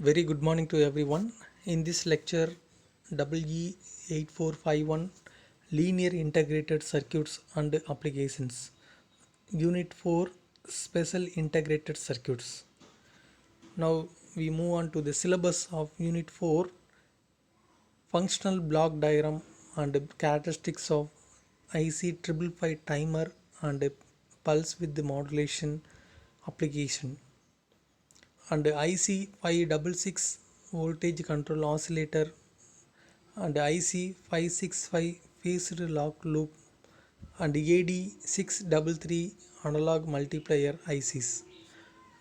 Very good morning to everyone. In this lecture, EE8451 Linear Integrated Circuits and Applications, Unit-4 Special Integrated Circuits. Now we move on to the syllabus of Unit-4 Functional Block Diagram and Characteristics of IC555 Timer and Pulse Width Modulation Application, and IC555 voltage control oscillator and IC565 phased lock loop and AD633 analog multiplier ICs.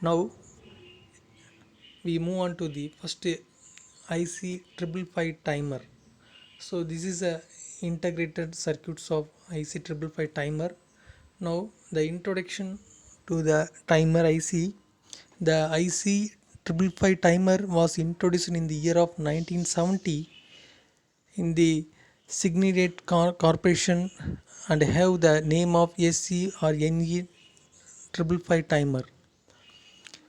Now we move on to the first IC555 timer. So this is a integrated circuits of IC555 timer. Now the introduction to the timer IC. The IC555 timer was introduced in the year of 1970 in the Signet Corporation and have the name of SC or NE555 timer.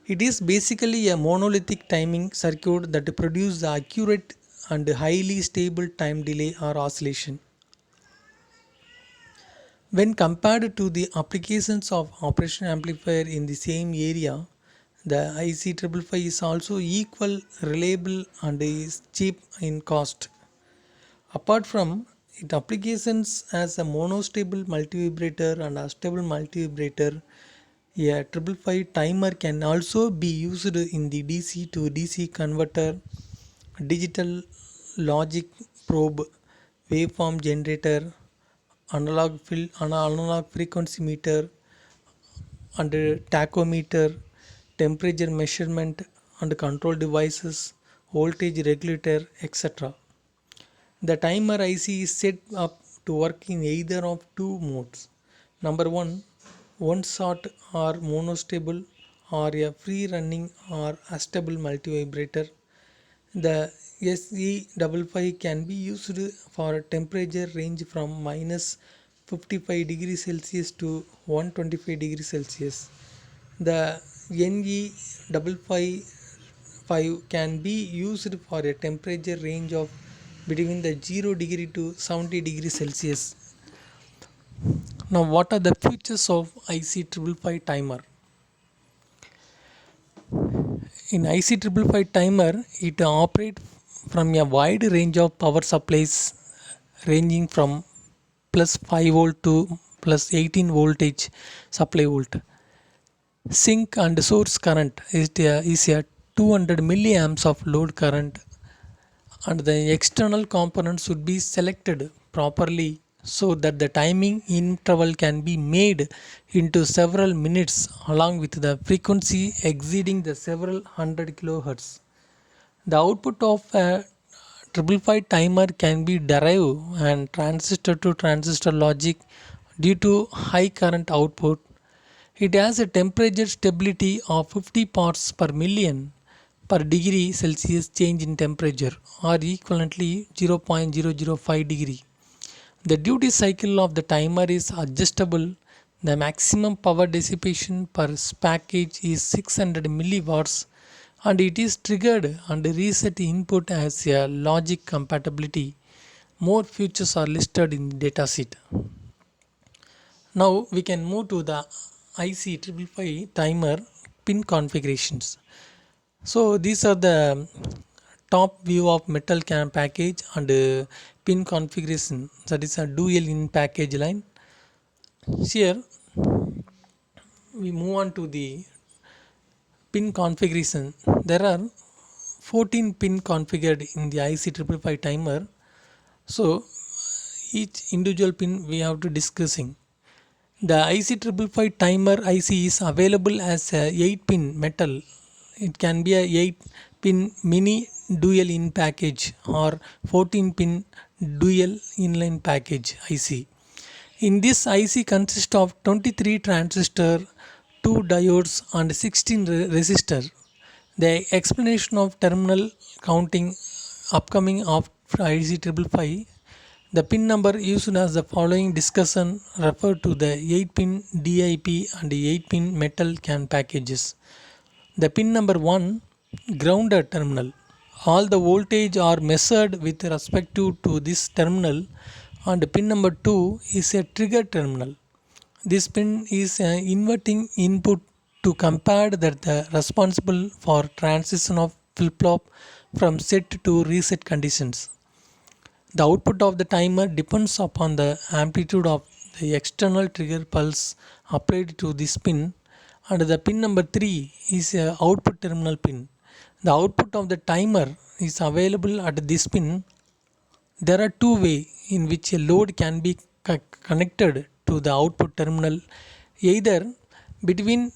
It is basically a monolithic timing circuit that produces the accurate and highly stable time delay or oscillation. When compared to the applications of operation amplifier in the same area, the IC555 is also equal, reliable and is cheap in cost. Apart from its applications as a monostable multivibrator and astable multivibrator, a 555 timer can also be used in the DC to DC converter, digital logic probe, waveform generator, analog frequency meter and tachometer, temperature measurement and control devices, voltage regulator, etc. The timer IC is set up to work in either of two modes. Number one shot or monostable or a free running or astable multivibrator. The SE55 can be used for a temperature range from minus 55 degrees Celsius to 125 degrees Celsius. The NE555 can be used for a temperature range of between the 0 degree to 70 degrees Celsius. Now what are the features of IC555 timer? In IC555 timer, it operates from a wide range of power supplies ranging from plus 5 volt to plus 18 voltage supply volt. Sink and source current is a 200 milliamps of load current, and the external components should be selected properly so that the timing interval can be made into several minutes along with the frequency exceeding the several hundred kilohertz. The output of a 555 timer can be derived and transistor to transistor logic due to high current output. It has a temperature stability of 50 parts per million per degree Celsius change in temperature, or equivalently 0.005 degree. The duty cycle of the timer is adjustable. The maximum power dissipation per package is 600 milliwatts and it is triggered and reset input as a logic compatibility. More features are listed in the datasheet. Now we can move to the IC555 timer pin configurations. So these are the top view of metal can package and pin configuration, that is a dual in package line. Here we move on to the pin configuration. There are 14 pin configured in the IC555 timer. So each individual pin we have to discussing. The IC555 timer IC is available as a 8 pin metal. It can be a 8 pin mini dual in package or 14 pin dual inline package IC. In this IC consists of 23 transistor, 2 diodes and 16 resistor. The explanation of terminal counting upcoming of IC555. The pin number used as the following discussion refer to the 8 pin DIP and 8 pin metal can packages. The pin number 1 Grounded terminal. All the voltage are measured with respect to this terminal, and pin number 2 is a trigger terminal. This pin is an inverting input to compare that the responsible for transition of flip-flop from set to reset conditions. The output of the timer depends upon the amplitude of the external trigger pulse applied to this pin, and the pin number 3 is a output terminal pin. The output of the timer is available at this pin. There are two ways in which a load can be connected to the output terminal, either between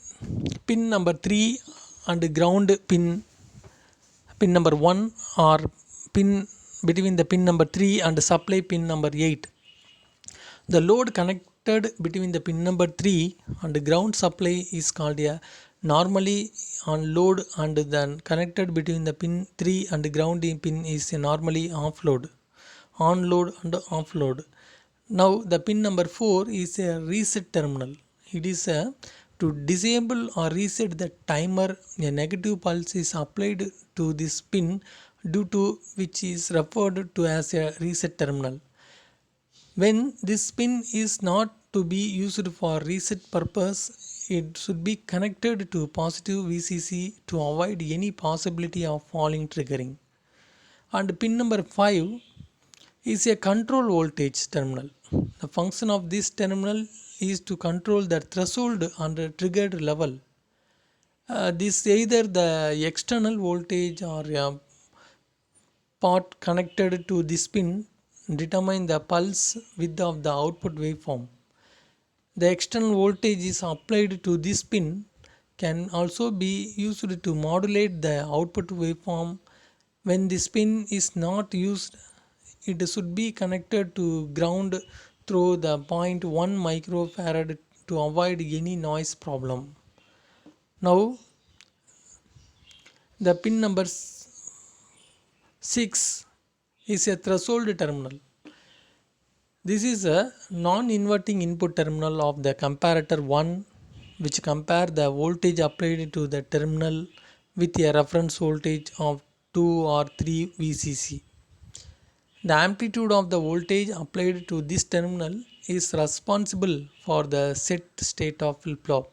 pin number 3 and ground pin number 1, or pin between the pin number 3 and supply pin number 8. The load connected between the pin number 3 and ground supply is called a normally on load, and then connected between the pin 3 and ground pin is a normally off load. On load and off load. Now the pin number 4 is a reset terminal. It is to disable or reset the timer. A negative pulse is applied to this pin, due to which is referred to as a reset terminal. When this pin is not to be used for reset purpose, it should be connected to positive VCC to avoid any possibility of falling triggering. And pin number 5 is a control voltage terminal. The function of this terminal is to control the threshold and triggered level. This either the external voltage or a part connected to this pin determine the pulse width of the output waveform. The external voltage is applied to this pin can also be used to modulate the output waveform. When this pin is not used, it should be connected to ground through the 0.1 microfarad to avoid any noise problem. Now the pin number 6 is a threshold terminal. This is a non-inverting input terminal of the comparator 1, which compare the voltage applied to the terminal with a reference voltage of 2 or 3 VCC. The amplitude of the voltage applied to this terminal is responsible for the set state of flip-flop.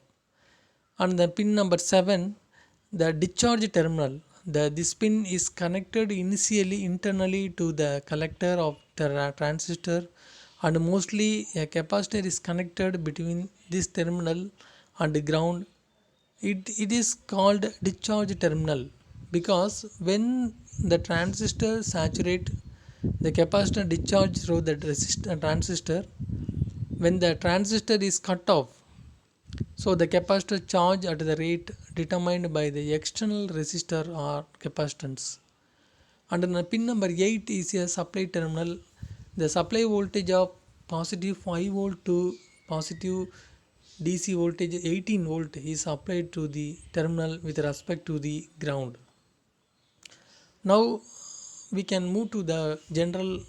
And the pin number 7, the discharge terminal. This pin is connected initially internally to the collector of the transistor, and mostly a capacitor is connected between this terminal and ground. It is called discharge terminal because when the transistor saturate, the capacitor discharge through the transistor. When the transistor is cut off, so the capacitor charge at the rate determined by the external resistor or capacitance. And the pin number 8 is a supply terminal. The supply voltage of positive 5 volt to positive DC voltage 18 volt is applied to the terminal with respect to the ground. Now we can move to the general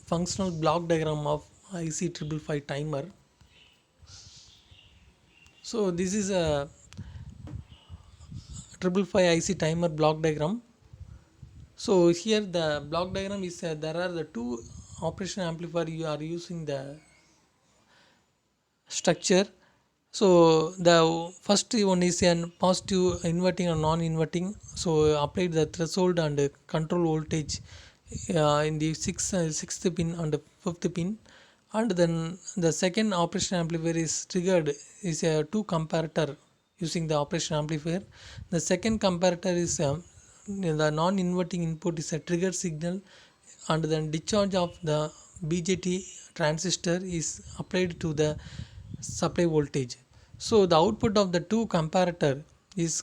functional block diagram of IC555 timer. So this is a 555 IC timer block diagram. So here the block diagram is there are the two operation amplifier you are using the structure. So the first one is an positive inverting and non-inverting. So applied the threshold and control voltage in the sixth pin and fifth pin. And then the second operation amplifier is triggered is a two comparator using the operation amplifier. The second comparator is the non-inverting input is a trigger signal, and then discharge of the BJT transistor is applied to the supply voltage. So the output of the two comparator is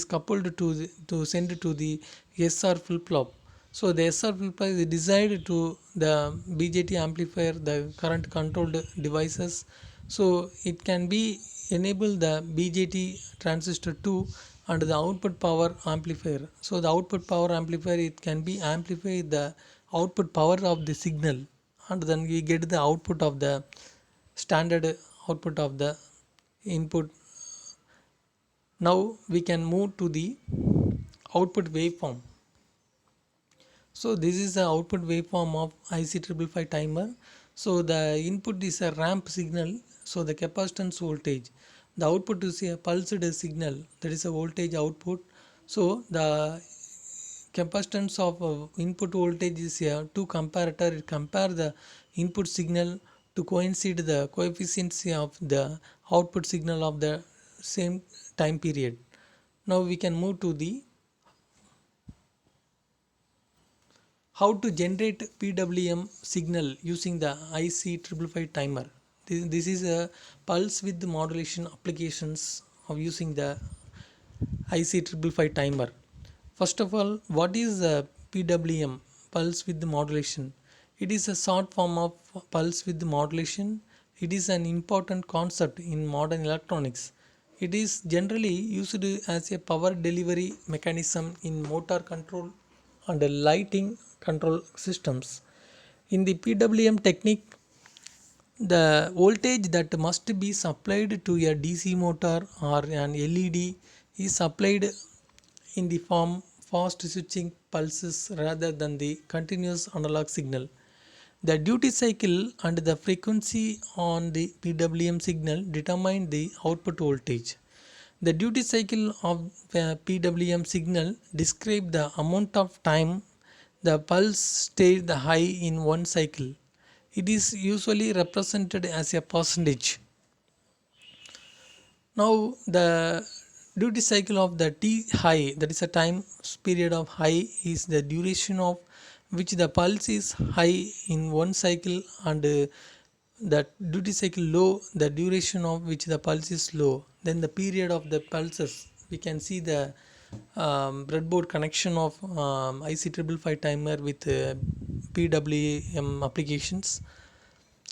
coupled to send to the SR flip-flop. So the SR flip-flop is designed to the BJT amplifier, the current controlled devices. So it can be enable the BJT transistor 2 and the output power amplifier. So the output power amplifier, it can be amplify the output power of the signal, and then we get the output of the standard output of the input. Now we can move to the output waveform. So this is the output waveform of IC555 timer. So the input is a ramp signal, so the capacitance voltage. The output is a pulsed signal, that is a voltage output. So the capacitance of input voltage is a two comparator. It compare the input signal to coincide the coefficients of the output signal of the same time period. Now we can move to the how to generate PWM signal using the IC555 timer. This is a pulse width modulation applications of using the IC555 timer. First of all, what is PWM, pulse width modulation? It is a short form of pulse width modulation. It is an important concept in modern electronics. It is generally used as a power delivery mechanism in motor control and lighting control systems. In the PWM technique, the voltage that must be supplied to a DC motor or an LED is supplied in the form fast switching pulses rather than the continuous analog signal. The duty cycle and the frequency on the PWM signal determine the output voltage. The duty cycle of the PWM signal describes the amount of time the pulse stayed high in one cycle. It is usually represented as a percentage. Now the duty cycle of the T high, that is a time period of high, is the duration of which the pulse is high in one cycle, and the duty cycle low, the duration of which the pulse is low. Then the period of the pulses, we can see the breadboard connection of IC555 timer with PWM applications.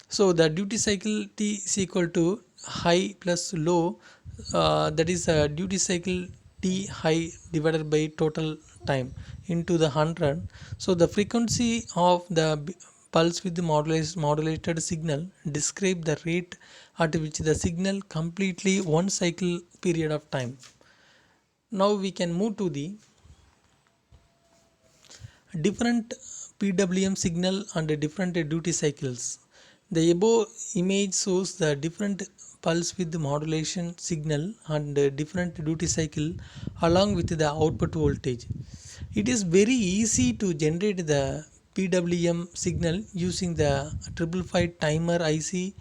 So the duty cycle T is equal to high plus low, that is duty cycle T high divided by total time into the 100. So the frequency of the pulse with the modulated signal describe the rate at which the signal completely one cycle period of time. Now we can move to the different PWM signal and different duty cycles. The above image shows the different pulse width modulation signal and different duty cycle along with the output voltage. It is very easy to generate the PWM signal using the 555 timer IC,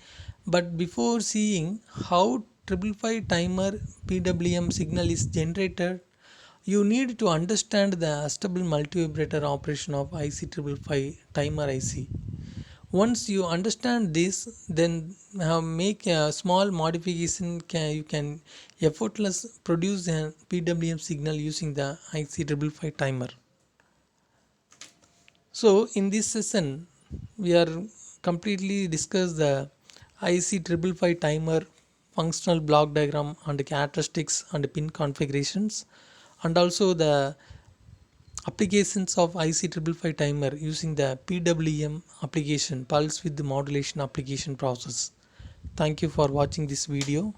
but before seeing how 555 timer PWM signal is generated, you need to understand the stable multivibrator operation of IC555 timer IC. Once you understand this, then make a small modification. You can effortless produce a PWM signal using the IC555 timer. So in this session, we are completely discuss the IC555 timer functional block diagram and characteristics and pin configurations, and also the applications of IC555 timer using the PWM application, pulse width modulation application process. Thank you for watching this video.